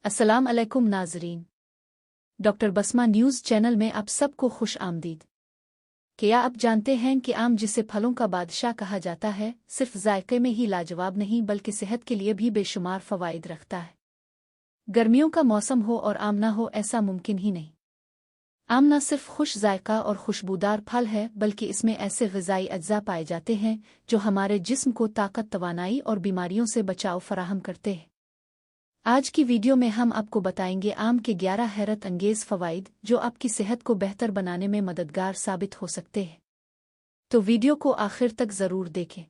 अस्सलाम अलैकुम नाज़रीन। डॉक्टर बसमा न्यूज़ चैनल में आप सबको खुश आमदीद। क्या आप जानते हैं कि आम जिसे फलों का बादशाह कहा जाता है सिर्फ जायके में ही लाजवाब नहीं बल्कि सेहत के लिए भी बेशुमार फ़वाइद रखता है। गर्मियों का मौसम हो और आम ना हो ऐसा मुमकिन ही नहीं। आम न सिर्फ खुश जायका और खुशबूदार फल है बल्कि इसमें ऐसे ग़िज़ाई अज्जा पाए जाते हैं जो हमारे जिस्म को ताकत, तवानाई और बीमारियों से बचाव फराहम करते हैं। आज की वीडियो में हम आपको बताएंगे आम के 11 हैरत अंगेज़ फ़वाइद जो आपकी सेहत को बेहतर बनाने में मददगार साबित हो सकते हैं। तो वीडियो को आखिर तक ज़रूर देखें।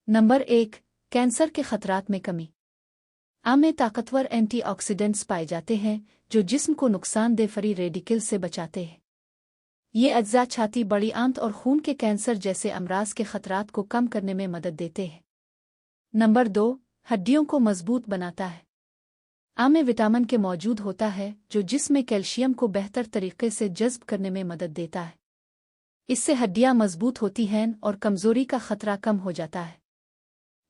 नंबर 1, कैंसर के खतरात में कमी। आम में ताकतवर एंटीऑक्सीडेंट्स पाए जाते हैं जो जिस्म को नुकसानदेह फ्री रेडिकल से बचाते हैं। ये अज्जा छाती, बड़ी आंत और खून के कैंसर जैसे अमराज के खतरात को कम करने में मदद देते हैं। नंबर 2, हड्डियों को मजबूत बनाता है। आम में विटामिन के मौजूद होता है जो जिस्म में कैल्शियम को बेहतर तरीके से जज़्ब करने में मदद देता है। इससे हड्डियां मजबूत होती हैं और कमज़ोरी का खतरा कम हो जाता है।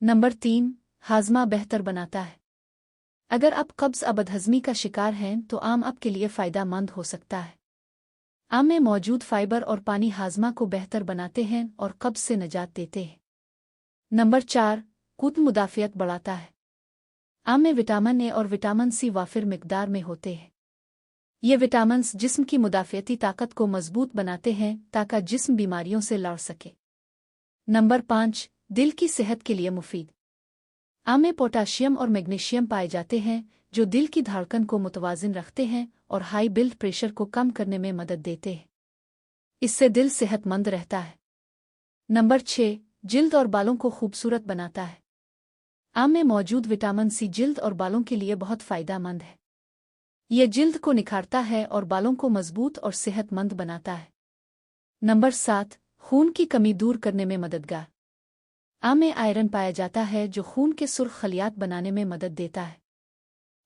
नंबर 3, हाजमा बेहतर बनाता है। अगर आप कब्ज़ या बदहज़मी का शिकार हैं तो आम आपके लिए फ़ायदेमंद हो सकता है। आम में मौजूद फाइबर और पानी हाजमा को बेहतर बनाते हैं और कब्ज़ से निजात देते हैं। नंबर 4, क़ुव्वत मुदाफ़ियत बढ़ाता है। आम में विटामिन ए और विटामिन सी वाफिर मिकदार में होते हैं। ये विटामिन्स जिस्म की मुदाफ़ियती ताकत को मजबूत बनाते हैं ताकि जिस्म बीमारियों से लड़ सके। नंबर 5, दिल की सेहत के लिए मुफीद। आम में पोटाशियम और मैग्नीशियम पाए जाते हैं जो दिल की धड़कन को मुतवाज़िन रखते हैं और हाई ब्लड प्रेशर को कम करने में मदद देते हैं। इससे दिल सेहतमंद रहता है। नंबर 6, जिल्द और बालों को खूबसूरत बनाता है। आम में मौजूद विटामिन सी जिल्द और बालों के लिए बहुत फ़ायदेमंद है। यह जिल्द को निखारता है और बालों को मजबूत और सेहतमंद बनाता है। नंबर 7, खून की कमी दूर करने में मददगार। आम में आयरन पाया जाता है जो खून के सुर्ख खलियात बनाने में मदद देता है।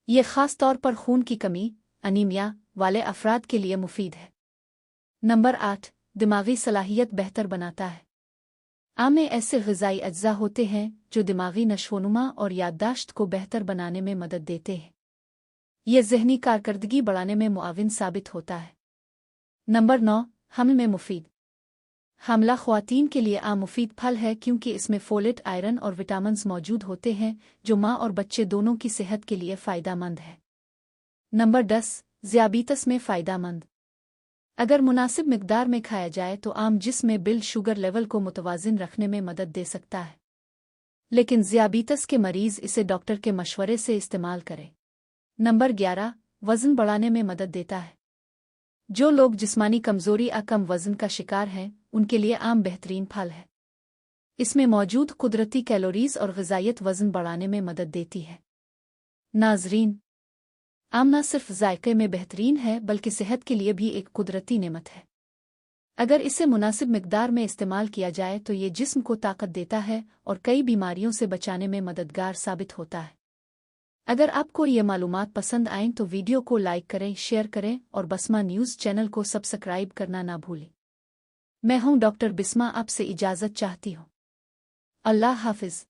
यह ख़ास तौर पर खून की कमी, अनीमिया वाले अफराद के लिए मुफीद है। नंबर 8, दिमागी सलाहियत बेहतर बनाता है। आम में ऐसे ग़िज़ाई अज्जा होते हैं जो दिमागी नशोनुमा और याददाश्त को बेहतर बनाने में मदद देते हैं। यह ज़हनी कारकर्दगी बढ़ाने में मुआविन साबित होता है। नंबर 9, हमल में मुफीद। हमला ख़वातीन के लिए आम मुफीद फल है क्योंकि इसमें फोलेट, आयरन और विटामिन्स मौजूद होते हैं जो माँ और बच्चे दोनों की सेहत के लिए फ़ायदेमंद है। नंबर 10, ज़ियाबीतस में फ़ायदेमंद। अगर मुनासिब मिकदार में खाया जाए तो आम जिस्म में ब्लड शुगर लेवल को मुतवाज़िन रखने में मदद दे सकता है, लेकिन ज़ियाबीतस के मरीज़ इसे डॉक्टर के मशवरे से इस्तेमाल करें। नंबर 11, वज़न बढ़ाने में मदद देता है। जो लोग जिस्मानी कमज़ोरी या कम वज़न का शिकार हैं उनके लिए आम बेहतरीन फल है। इसमें मौजूद कुदरती कैलोरीज़ और ग़िज़ाइत वज़न बढ़ाने में मदद देती है। नाज़रीन, आम न सिर्फ जायके में बेहतरीन है बल्कि सेहत के लिए भी एक कुदरती नेमत है। अगर इसे मुनासिब मिकदार में इस्तेमाल किया जाए तो ये जिस्म को ताकत देता है और कई बीमारियों से बचाने में मददगार साबित होता है। अगर आपको ये मालूमात पसंद आएं तो वीडियो को लाइक करें, शेयर करें और बसमा न्यूज़ चैनल को सब्सक्राइब करना ना भूलें। मैं हूं डॉक्टर बिस्मा, आपसे इजाज़त चाहती हूं। अल्लाह हाफ़िज़।